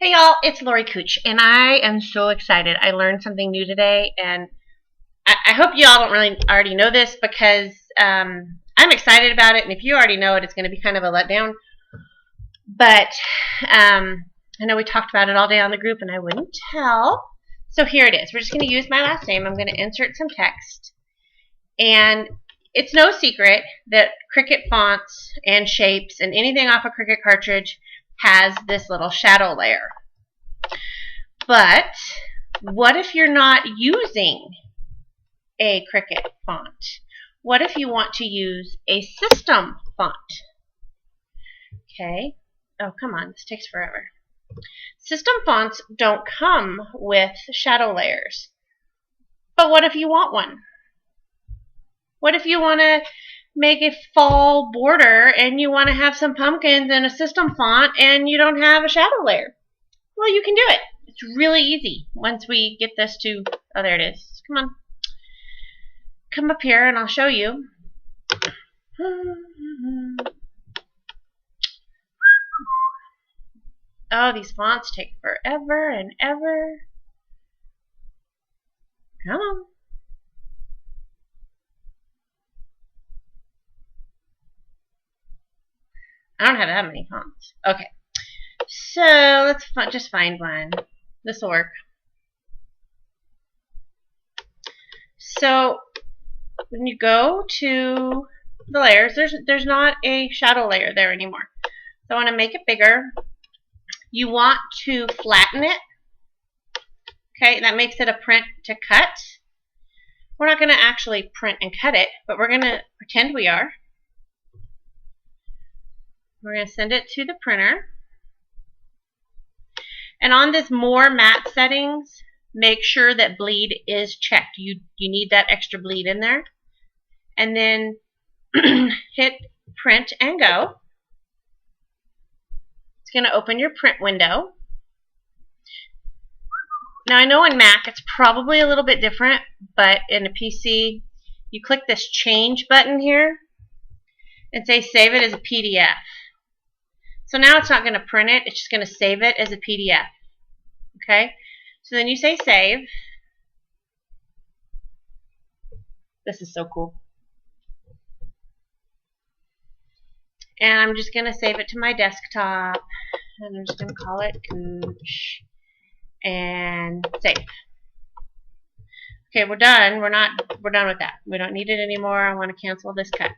Hey y'all, it's Lori Kutsch, and I am so excited. I learned something new today, and I hope y'all don't really already know this because I'm excited about it, and if you already know it, it's going to be kind of a letdown. But I know we talked about it all day on the group, and I wouldn't tell. So here it is. We're just going to use my last name. I'm going to insert some text, and it's no secret that Cricut fonts and shapes and anything off a Cricut cartridge has this little shadow layer. But what if you're not using a Cricut font? What if you want to use a system font? Okay. Oh, come on. This takes forever. System fonts don't come with shadow layers. But what if you want one? What if you want to make a fall border and you want to have some pumpkins in a system font and you don't have a shadow layer? Well, you can do it. It's really easy once we get this to, oh, there it is. Come on. Come up here and I'll show you. Oh, these fonts take forever and ever. Come on. I don't have that many fonts. Okay. So let's just find one. This will work. So when you go to the layers, there's not a shadow layer there anymore. So I want to make it bigger. You want to flatten it. Okay, that makes it a print to cut. We're not going to actually print and cut it, but we're going to pretend we are. We're going to send it to the printer. And on this more matte settings, make sure that bleed is checked. You need that extra bleed in there. And then hit print and go. It's going to open your print window. Now I know in Mac it's probably a little bit different, but in a PC you click this change button here and say save it as a PDF. So now it's not going to print it, it's just going to save it as a PDF. Okay? So then you say save. This is so cool. And I'm just going to save it to my desktop. And I'm just going to call it Kutsch. And save. Okay, we're done. We're done with that. We don't need it anymore. I want to cancel this cut.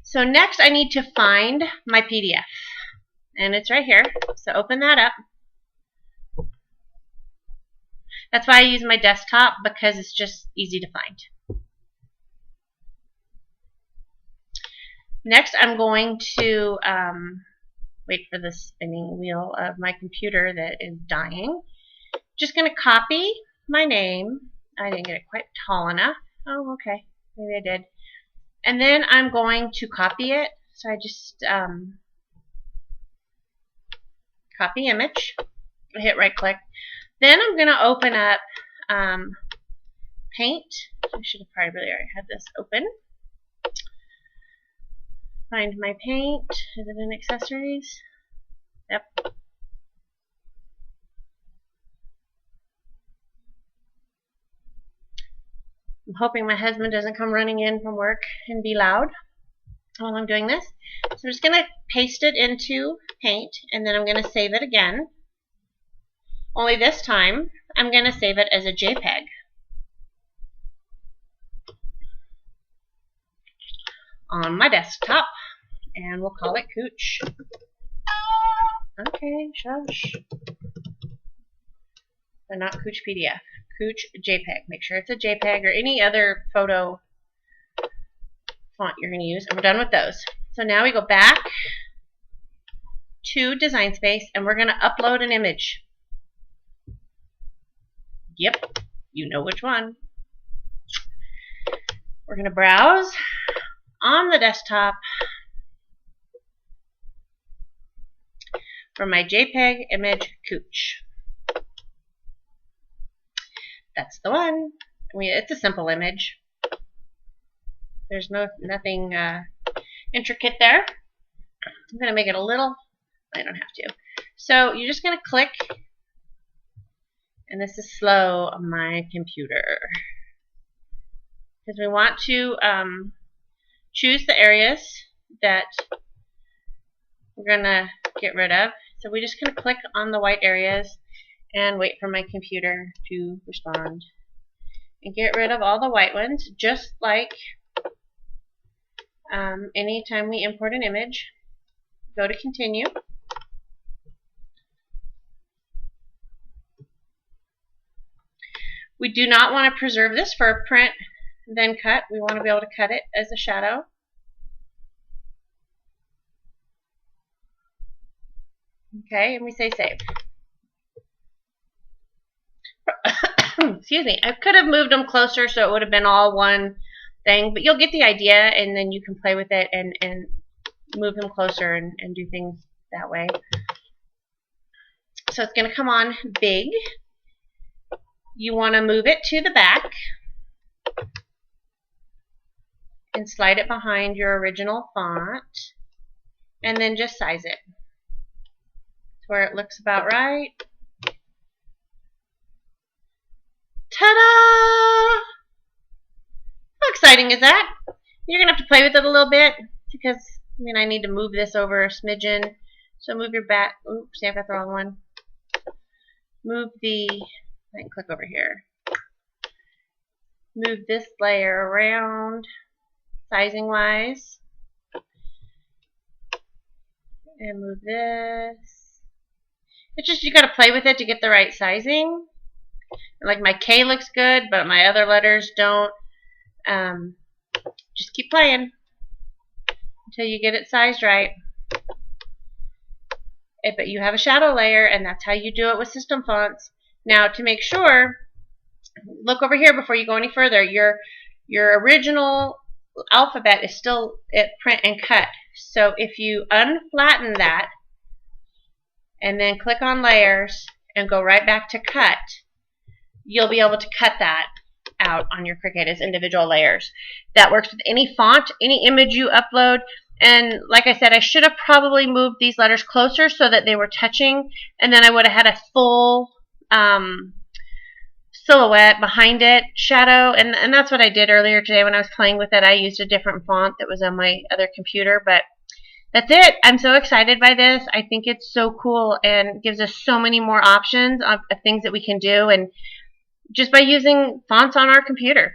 So next I need to find my PDF. And it's right here. So open that up. That's why I use my desktop, because it's just easy to find. Next I'm going to wait for the spinning wheel of my computer that is dying. Just going to copy my name. I didn't get it quite tall enough. Oh, okay. Maybe I did. And then I'm going to copy it. So I just copy image. I hit right click. Then I'm going to open up Paint. I should have probably already had this open. Find my paint. Is it in accessories? Yep. I'm hoping my husband doesn't come running in from work and be loud while I'm doing this. So I'm just going to paste it into Paint, and then I'm going to save it again. Only this time, I'm going to save it as a JPEG. On my desktop, and we'll call it Kutsch. Okay, shush. But not Kutsch PDF. Kutsch JPEG. Make sure it's a JPEG or any other photo font you're going to use. And we're done with those. So now we go back to Design Space, and we're going to upload an image. Yep, you know which one. We're going to browse on the desktop for my JPEG image Kutsch. That's the one. I mean, it's a simple image. There's nothing intricate there. I'm going to make it a little, I don't have to. So you're just going to click, and this is slow on my computer, because we want to choose the areas that we're going to get rid of. So we're just going to click on the white areas and wait for my computer to respond. And get rid of all the white ones, just like anytime we import an image. Go to continue. We do not want to preserve this for print, then cut. We want to be able to cut it as a shadow. Okay, and we say save. Excuse me. I could have moved them closer so it would have been all one thing, but you'll get the idea, and then you can play with it and move them closer and do things that way. So it's going to come on big. You want to move it to the back and slide it behind your original font, and then just size it to where it looks about right. Ta-da! How exciting is that? You're going to have to play with it a little bit, because I need to move this over a smidgen. So move your back. Oops, see, I've got the wrong one. Move the, I can click over here. Move this layer around, sizing wise. And move this. It's just, you got to play with it to get the right sizing. Like my K looks good, but my other letters don't. Just keep playing until you get it sized right. But you have a shadow layer, and that's how you do it with system fonts. Now, to make sure, look over here before you go any further. Your original alphabet is still at print and cut. So if you unflatten that and then click on layers and go right back to cut, you'll be able to cut that out on your Cricut as individual layers. That works with any font, any image you upload. And like I said, I should have probably moved these letters closer so that they were touching, and then I would have had a full silhouette behind it, shadow, and that's what I did earlier today when I was playing with it. I used a different font that was on my other computer, but that's it. I'm so excited by this. I think it's so cool and gives us so many more options of things that we can do, and just by using fonts on our computer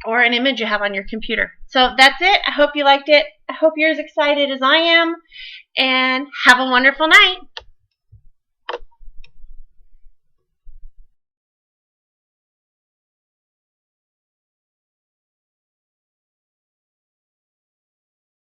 or an image you have on your computer. So that's it. I hope you liked it. I hope you're as excited as I am, and have a wonderful night.